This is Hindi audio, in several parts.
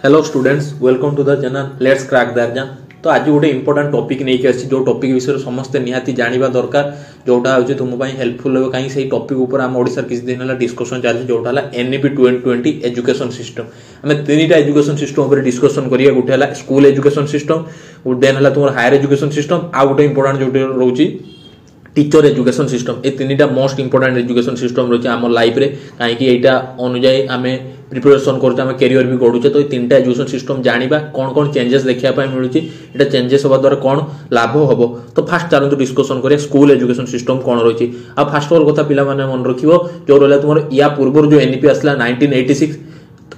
Hello students, welcome to the channel let's crack the exam. तो आज गोटे इंपोर्टेंट टॉपिक नहीं आसी जो टॉपिक विषय समस्त निहाती जानिबा दरकार, जोटा होची तुम पई हेल्पफुल हो। कहीं से टॉपिक ऊपर हम ओडिसा किछ दिन हला डिस्कशन चलछि जोटा हला एनईपी 2020 एजुकेशन सिस्टम। हमें तीनटा एजुकेशन सिस्टम ऊपर डिस्कशन करिया। गोटे हला स्कूल एजुकेशन सिस्टम, देन हला तुम हायर एजुकेशन सिस्टम, आ गोटे इंपोर्टेंट जोटे रहउची टीचर एजुकेशन सिस्टम। ए तीनटा मोस्ट इंपोर्टेंट एजुकेशन सिस्टम रही आम लाइफ रे, कहीं एटा अनुजाई आम प्रिपरेशन कर कैरियर भी गढ़ुचे। तो ये तीनटा एजुकेशन सिस्टम जानिबा कौन कौन चेंजेस देखा मिलूची, एटा चेंजेस होगा द्वारा कौन लाभ हम। तो फास्ट चलते डिस्कशन करिया स्कूल एजुकेशन सिस्टम कौन रही। आ फास्ट ऑल कथा पिला माने मन रखिबो, जो रहला तुमर या पूर्व जो एनईपी आसला 1986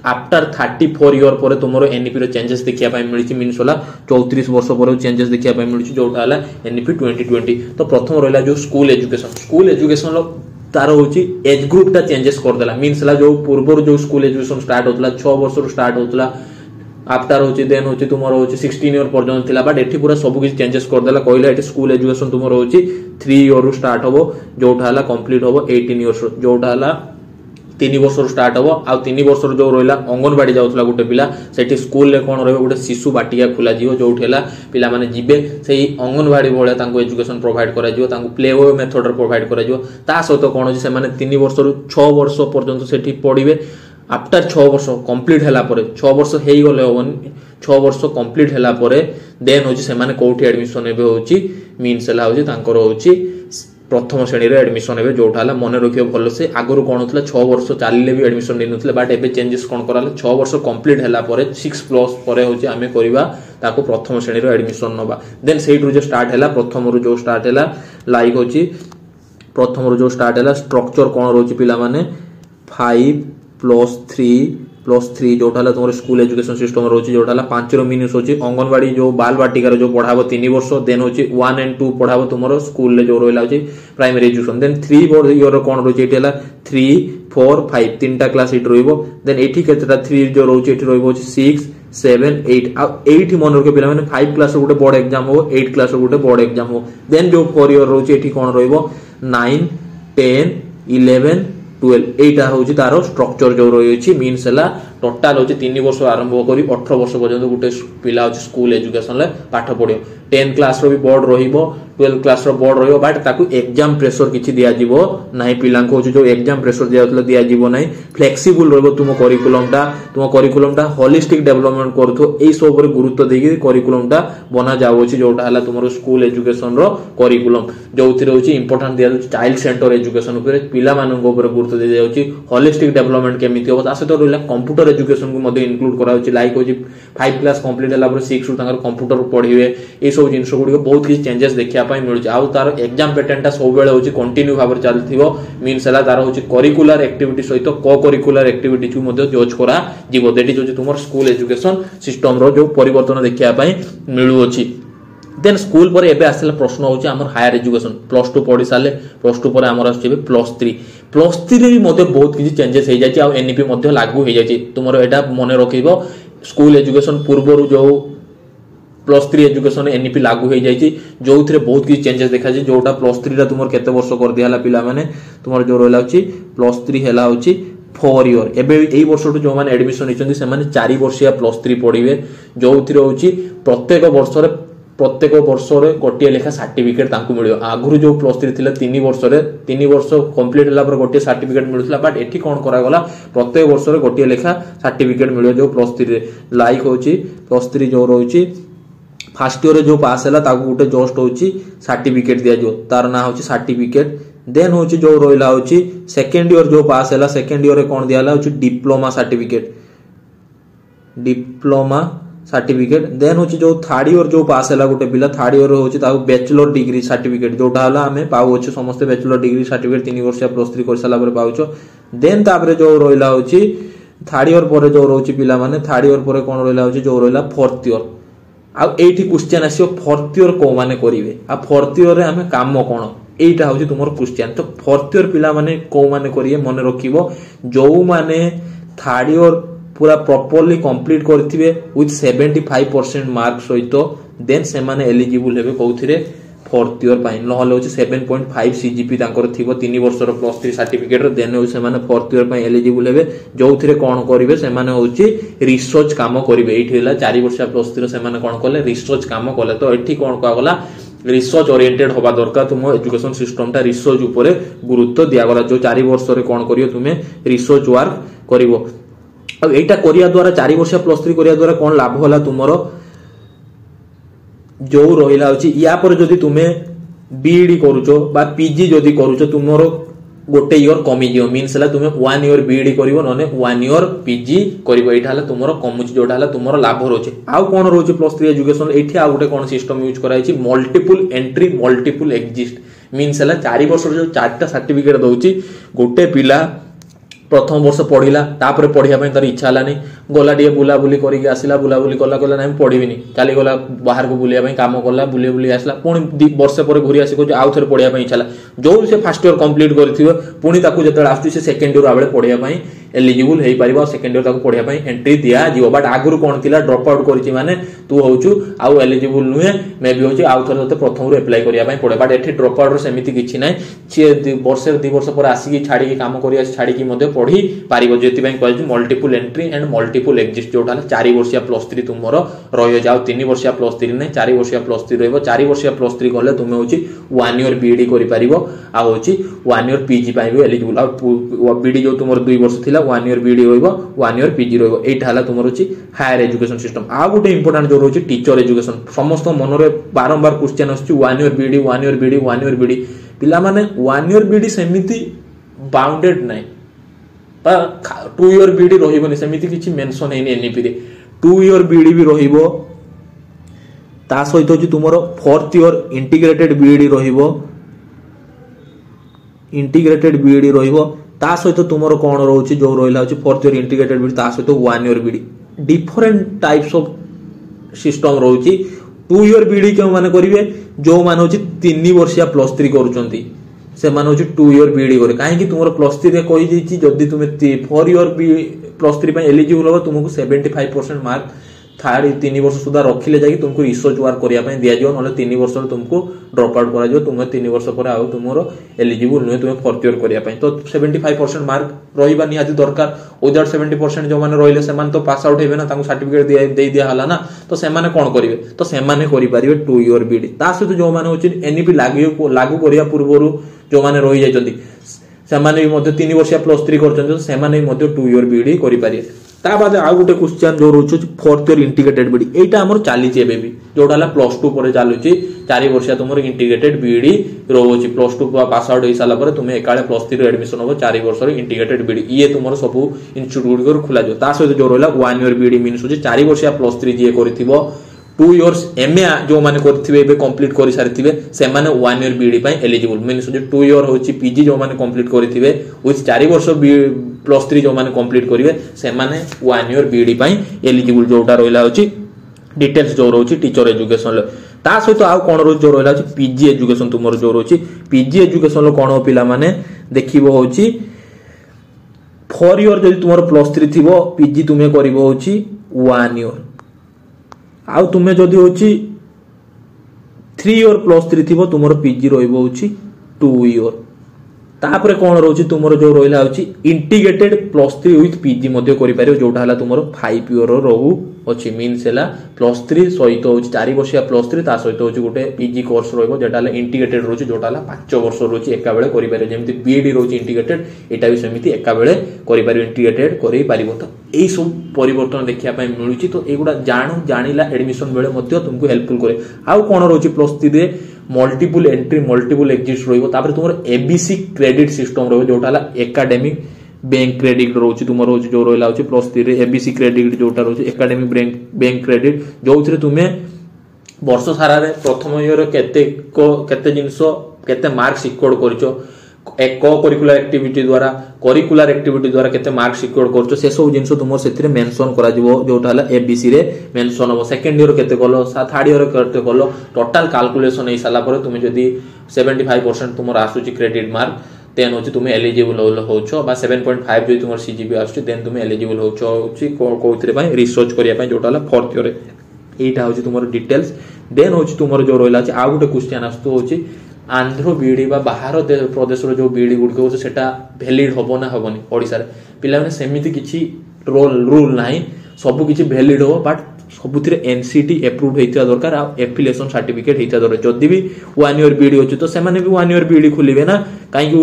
आफ्टर 34 इयर पर तुम एनईपी चेंजेस देखा मिली मीनस होला 34 वर्ष पर चेंजेस देखा मिली जोटा है एनईपी 2020। तो प्रथम रहा जो स्कूल एजुकेशन तार हूँ एज ग्रुप टा चेंजेस करदेला। मीनस जो पूर्व जो स्कूल एजुकेशन स्टार्ट होता 6 वर्ष स्टार्ट होता, आफ्टर हूँ देन हूँ तुम 16 इयर पर्यंत था। बट ये पूरा सब किसी चेंजेस करदेला। कहला ये स्कूल एजुकेशन तुम हूँ 3 इयर स्टार्ट हम, जोटा है कंप्लीट हम 18 इयर्स, जोटा है 3 वर्ष स्टार्ट हम। आ 3 वर्ष जो रहा अंगनवाड़ी जाऊला गोटे पिला, से स्कूल रे कौन रोटे शिशु बाटिका खोल जो पिला माने जीवे से अंगनवाड़ी भाया एजुकेशन प्रोवाइड कर प्ले वे मेथड प्रोवाइड कर सहित कौन से 3 वर्ष 6 वर्ष पर्यंत से पढ़े। आफ्टर 6 वर्ष कंप्लीट है 6 वर्ष हो गले हम 6 वर्ष कंप्लीट है देन हूँ से कौटी एडमिशन ए मीनस हूँ प्रथम श्रेणी एडमिशन हे, जोटा है मन रखिए भल से। आगुरी कौन होता 6 वर्ष चलिए भी एडमिशन नहीं ना, बट एबे चेंजेस कौन कराला 6 वर्ष कंप्लीट है 6+ पर हूँ आम करवा प्रथम श्रेणी एडमिशन नवा। देन से स्टार्ट है प्रथम जो स्टार्ट है लाइक हूँ प्रथम जो स्टार्ट है स्ट्रक्चर कौन रोचे पिला माने 5+3+3 जोटा है तुम स्कूल एजुकेशन सिस्टम रोचे, जोटा है 5 मीनिंग होची अंगनवाड़ी जो बाल बाटिकार जो पढ़ाबो 3 वर्ष, देन होची 1 और 2 पढ़ाबो तुम स्कूल जो रहा होची प्राइमरी एजुकेशन। देन 3 इयर कौन रोचे ये 3, 4, 5 3टा क्लास ये रहिबो। देन एठी केतेटा 3 जो रोचे एठी रहिबो 6, 7, 8 आ 8 मन रखे पिला माने 5 क्लास गोटे बोर्ड एग्जाम हो, 8 क्लास गोटे बोर्ड एग्जाम हो। देन जो 4 इयर रोचे एठी कौन रहिबो 9, 10, 11, 12 एटा हूँ तार स्ट्रक्चर जो रही मीनस है टोटाल हूँ 3 वर्ष आरंभ कर 18 वर्ष पर्यंत गोटे पिला हूँ स्कूल एजुकेशन पाठ पढ़ो। 10 क्लास रो भी बोर्ड रहिबो, 12 क्लास रो बोर्ड रहिबो, बट ताकू एग्जाम प्रेशर किछि दिया जिवो नाही। पिला को जो एग्जाम प्रेशर दिया जिवो नाही, फ्लेक्सिबल रहबो तुम करिकुलम टा होलिस्टिक डेवलपमेंट करथो। एई सब पर गुरुत्व देकी करिकुलम टा बना जाउछि, जोटा हला तुमरो स्कूल एजुकेशन रो करिकुलम जोथिरे होछि इंपोर्टेंट दिया चाइल्ड सेंटर एजुकेशन ऊपर पिला मानन ऊपर गुरुत्व दे जाउछि। होलिस्टिक डेवलपमेंट केमिति हो तासे तो रहला कंप्यूटर एजुकेशन को मध्ये इंक्लूड करा होछि। लाइक होछि 5 क्लास कंप्लीट हला पर 6 रु तांकर कंप्यूटर पढिबे। ए सब जिनस गुडी बहुत किछि चेंजेस देखिया पाई मिलुछि। आ तार एग्जाम पैटर्न टा सब बेले होछि कंटिन्यू भाबर चलथिबो। मींस हला तार होछि करिकुलर एक्टिविटी सहित को करिकुलर एक्टिविटी को मध्ये जोज करा जीवो। दैट इज होछि तुमर स्कूल एजुकेशन सिस्टम रो जो परिवर्तन देखिया पाई मिलुछि। देन स्कूल पर एबे आसला प्रश्न होछि हमर हायर एजुकेशन +2 पढि साले, +2 पर हमर आछे +3 रे भी मध्ये बहुत किछि चेंजेस हे जाछि। आ एनईपी मध्ये लागू हे जाछि। तुमर एटा मने रखिबो स्कूल एजुकेशन पूर्व जो +3 एजुकेशन एनईपी लागू हो जाइए, जो थे बहुत किसी चेंजेस देखा जाए। जोटा +3 तुम केते वर्ष कर दिया पिला माने तुम जो रहा +3 है 4 इयर। एबे एई वर्ष जो माने एडमिशन होइछन्ती से माने 4 वर्षिया +3 पढ़िबे, जो थिरे होछि प्रत्येक वर्ष गोटे लेखा सर्टिफिकेट तांकु मिलियो। आगुरु जो +3 थिला 3 वर्ष कंप्लीट होला पर गोटे सर्टिफिकेट मिलुथला, बट एठी कोन करा गला प्रत्येक वर्ष गोटे लेखा सर्टिफिकेट मिलियो जो +3 रे। लाइक होछि +3 जो रहुछि फर्स्ट इयर जो पास है गोटे जस्ट हूँ सर्टिफिकेट दिया जो तार ना हूँ सर्टिफिकेट। देन हूँ जो रहा हूँ सेकेंड इयर जो पास है सेकेंड इयर कौन दिया डिप्लोमा सर्टिफिकेट। देन हूँ जो थर्ड इयर जो पास है गोटे पिला थर्ड इयर हूँ बैचलर डिग्री सर्टिफिकेट जोटा है आम पाऊ समस्त बैचलर डिग्री सर्टिफिकेट 3 वर्षिया +3 कर सारा पाउछ। देन तापर जो रहा हूँ थर्ड इयर पर जो रोचे पिला माने थर्ड इयर पर कौन रहा हूँ जो रहा 4th इयर। आठी क्वेश्चन आसो 4th इयर को माने करिवे, आ 4th इयर रे हमें काम कौन एटा हूँ तुम क्वेश्चन। तो 4th इयर पिला माने को माने करिवे मन रखिबो जो माने थर्ड इयर पूरा प्रॉपर्ली कंप्लीट करथिबे विथ 75% मार्क सहित, देन से माने एलिजिबल हेबे कोथिरे फोर्थ इयर पाई नहले होची 7.5 सीजीपी तांकर थिबो 3 वर्षर प्लस 3 सर्टिफिकेट रे देन होची माने फोर्थ इयर पाई एलिजिबल हेबे जोउथिरे कोन करिवे से माने होची रिसर्च काम करिवे एठी हला 4 वर्ष प्लस 3 से माने कोन कले रिसर्च काम कले तो एठी कोन का गला रिसर्च ओरिएंटेड होबा दरकार तुम एजुकेशन सिस्टम टा रिसर्च ऊपर गुरुत्व दिया गला जो 4 वर्ष रे कोन करियो तुमे रिसर्च वर्क करिवो अब एटा करिया द्वारा 4 वर्ष प्लस 3 करिया द्वारा कोन लाभ होला तुमरो जो रहिला होची या पर जदी तुमे बीईडी करूचो बा पीजी जदी करूचो तुमरो गोटे इयर कमी जियो मींस हला तुमे 1 इयर बीईडी करिवो नने 1 इयर पीजी करिवो एठा हला तुमरो कमुची जोटा हला तुमरो लाभ रोचे आउ कोन रोचे प्लस 3 एजुकेशन एठी आ गोटे कोन सिस्टम यूज कराइछि multiple entry multiple exist means हला 4 वर्ष जो 4टा सर्टिफिकेट दउची गोटे पिला प्रथम वर्ष पढ़िला तापर पढ़िया तार इच्छा हलानी गला टे बुलाबुली करके आसला बुलाबुली कला कला ना पढ़िबिनी चली गला बाहर को बुलिया काम कला बुली बुली आसला पुणी वर्ष पर घूरी आसी कह आउ थे पढ़िया इच्छा जो से फर्स्ट इयर कंप्लीट कर पुणी जो आसुची से सेकेंड इयर आवे पढ़िया एलिजिबल हो पार सेकेंड इयर पढ़िया एंट्री दिया जीव बट आगुरी कौन थी ड्रप आउट कर माने तू होचु आउ एलिजिबल नुहे मे भी होची आउ थे प्रथम एप्लाई करने पड़े बट एठी ड्रप आउट सेमती किछि नै सी वर्ष 2 वर्ष पर आसिकी छाड़ी काम करी छाड़ी पढ़ी पारिबो जेतिबाई कहै multiple entry and multiple exist जोटा 4 वर्षिया प्लस 3 तुमर रहियो जाओ 3 वर्षिया प्लस 3 नै 4 वर्षिया प्लस 3 रहइबो 4 वर्षिया प्लस 3 गले तुमे होची 1 इयर बीईडी करि पारिबो आ होची 1 इयर पीजी पाइबो एलिजिबल आ बीईडी जो तुमर 2 वर्ष थिला 1 इयर बीईडी होइबो 1 इयर पीजी रहइबो एटा हला तुमर होची हायर एजुकेशन सिस्टम आ गुटे इंपोर्टेंट जो होची टीचर एजुकेशन समस्त मनरे बारंबार क्वेश्चन आछी 1 year B.Ed 1 year B.Ed 1 year B.Ed पिला माने 1 इयर बीईडी सेमिति बाउंडेड नै 2 इयर बीडी रहिबोनी सेमिति किछि मेंशन हेनी एनईपी रे 2 इयर बीडी भी रहिबो ता सहित होची तुमरो 4th इयर इंटीग्रेटेड बीडी रहिबो ता सहित तुमरो कोन रहउची जो रहिला होची 4th इयर इंटीग्रेटेड बीडी ता सहित 1 year BEd different types of system रहउची 2 इयर बीडी के माने करिवे जो माने होची 3 वर्षिया प्लस 3 करूचंती से मान होची 2 इयर बीडी करे काहे कि तुमरो प्लस 3 रे कहि दिछि जदी तुमे 4 इयर बी प्लस 3 पे एलिजिबल हो तुमको 75% मार्क थर्ड 3 वर्ष सुधा रखिले जाई तुमको रिसर्च वर्क करिया पे दिया जो नले 3 वर्ष तुमको ड्रॉप आउट करा जो तुमे 3 वर्ष पर आउ तुमरो एलिजिबल नुहे तुमे 4th इयर करिया पे तो 75% मार्क रहिबा निहाती दरकार विदाउट 70% जो माने रहिले से मान तो पास आउट हेबे ना तांको सर्टिफिकेट दे दिया हला ना तो से माने कोन करिवे तो से माने करि परिबे 2 इयर बीडी ता सहित जो माने होची एनईपी लागू करिया पूर्वरु जो माने रहि जायचंती से माने भी मध्य 3 वर्षिया प्लस 3 करचंती से माने भी मध्य 2 इयर बीडी करि पारिए ता बाद आ गुटे क्वेश्चन जो रोचो 4th इयर इंटीग्रेटेड बीडी एटा हमर चाली चे बेबी जोडाला प्लस 2 पर चालुची 4 वर्षिया तुमर इंटीग्रेटेड बीडी रोची प्लस 2 पास आउट होई साला पर तुमे एकाळे प्लस 3 रे एडमिशन हो 4 वर्ष रे इंटीग्रेटेड बीडी ये तुमर सब इंस्टीट्यूट गुडी खुला जो ता सहित जो रहला 1 इयर बीडी मींस होची 4 वर्षिया प्लस 3 जे करथिबो 2 इयर्स एमए जो माने करथिबे बे कंप्लीट करि सारिथिबे से माने 1 इयर बीडी पय एलिजिबल मींस जो 2 इयर होची पीजी जो माने कंप्लीट करथिबे विथ 4 वर्ष प्लस 3 जो माने कंप्लीट करिवे से माने 1 इयर बीडी पय एलिजिबल जोटा रहला होची डिटेल्स जो रहउची टीचर एजुकेशन ता सहित आ कोन रो जो रहला होची पीजी एजुकेशन तुमर जो रहउची पीजी एजुकेशन लो कोन पिला माने देखिबो होची 4 इयर जदि तुमर प्लस 3 थिबो पीजी तुमे करिवो होची 1 इयर आउ तुमे जदि होची 3 इयर प्लस 3 थिबो तुमरो पीजी रहइबो होची 2 इयर तापरे कोन रहउची तुमरो जो रहइला होची इंटीग्रेटेड प्लस 3 विथ पीजी मध्ये करि पारियो जोटा हला तुमरो 5 इयर रहू अछि मींस हला प्लस 3 सहित होची 4 वर्षिया प्लस 3 ता सहित होची गोटे पीजी कोर्स रहइबो जेटा हला इंटीग्रेटेड रहउची जोटा हला 5 वर्ष रहउची एका बेले करि पारियो जेमति बीईडी रहउची इंटीग्रेटेड एटा भी सेमिति एका बेले करि पारियो इंटीग्रेटेड करि पारिबो तो एई सब परिवर्तन देखिया पय मिलुची तो एगुडा जानिला एडमिशन बेले मध्ये तुमको हेल्पफुल करे आउ कोन रहउची प्लस 3 रे मल्टीपल एंट्री मल्टीपल एग्जिस्ट रहइबो तापर तुमरो एबीसी क्रेडिट सिस्टम रहइबो जोटा हला एकेडमिक बैंक क्रेडिट रोची तुमरो होची जो रहला होची प्लस 3 रे एबीसी क्रेडिट जोटा रोची एकेडमिक बैंक क्रेडिट जोथरे तुमे वर्ष सारा रे प्रथम इयर केते जिंसो केते मार्क सिक्योर करचो एक को करिकुलर एक्टिविटी द्वारा केते मार्क सिक्योर करचो से सब जिंसो तुमो सेथिरे मेंशन करा जिवो जोटा हला एबीसी रे मेंशन हो सेकंड इयर केते गलो थर्ड इयर केते गलो टोटल कैलकुलेशन हे साला पर तुमे जदी 75% तुमर आसुची क्रेडिट मार्क देन होची तुमे एलिजिबल होचो बा 7.5 जो तुमर सीजीपी आसुची देन तुमे एलिजिबल होचो होची कोथरे पय रिसर्च करिया पय जोटा हला 4th इयर एटा होची तुमर डिटेल्स देन हूँ तुम जो रहा है आउ गोटे क्वेश्चन आसतु हूँ आंध्र बीडी बाहर प्रदेश जो बीडी गुड़िक हो सेटा भैलिड हम ना हेनी ओडिशा पे सेमती किसी रूल ना सब किसी भैलिड हो बट सबुथ एनसीटी एप्रुव होता दरकार एफिलिएशन सर्टिफिकेट होता दरकार जदि भी 1 ईयर बीडी अच्छे तो सेमाने भी 1 ईयर बीडी खोलिए ना कहीं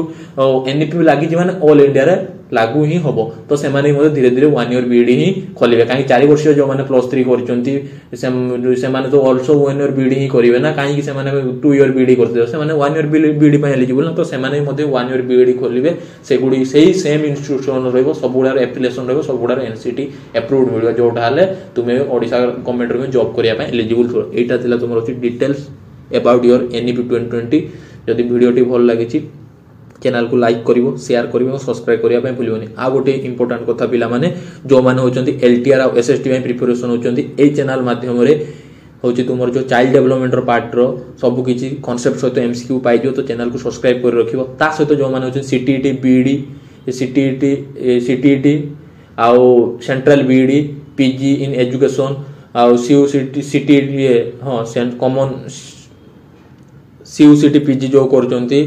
एनईपी लगी माने ऑल इंडिया रे लागू ही हम तो से धीरे धीरे 1 ईयर बीडी ही खोलिए कहीं 4 वर्ष जो मैंने +3 कर तो ऑल्सो 1 ईयर बीडी ही करेंगे ना कहीं 2 ईयर बीडी करते 1 ईयर बीडी एलिजिबल ना तो से 1 ईयर बीडी खोलिए से गुड़ी से सेम इंस्टीट्यूशन सब गुड़ार एफिलिएशन रही सब गुड़ार एनसीटी एप्रुव्ड मिल जोटा तुम्हें ओडिशा गवर्नमेंट में जॉब करने एलिजिबल थो यहाँ तुम अच्छी डिटेल्स अबाउट योर एनईपी 2020 जदि वीडियोटी भल लगी चैनल को लाइक करिवो शेयर करिवो और सब्सक्राइब करिया पे भूलियोनी आ गोटे इंपोर्टेंट कथा पिला माने जो माने होचंती एलटीआर और एसएसटी में प्रिपरेशन होचंती ए चैनल माध्यम रे होची तुमर जो चाइल्ड डेवलपमेंट रो पार्ट रो सब किछि कांसेप्ट सहित एमसीक्यू पाइ जो तो चैनल को सब्सक्राइब कर रखिवो ता सहित जो माने होचंती सीटीईटी बीडी सीटीईटी आउ central BEd PG in education आउ सीयूसीटी सीटीईटी हां कॉमन सीयूसीटी पीजी जो करचंती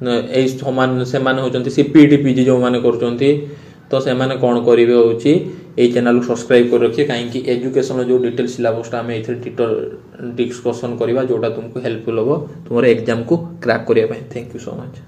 से सीपीटी पीजी जो माने करचंती तो से माने कोन करिवे होची ए चैनल को सब्सक्राइब कर रखिए कहीं एजुकेशन जो डिटेल सिलेबस आम ए डिस्कसन करवा जोटा तुमको हेल्पफुल हम तुम एग्जाम को क्रैक करने। Thank you so much.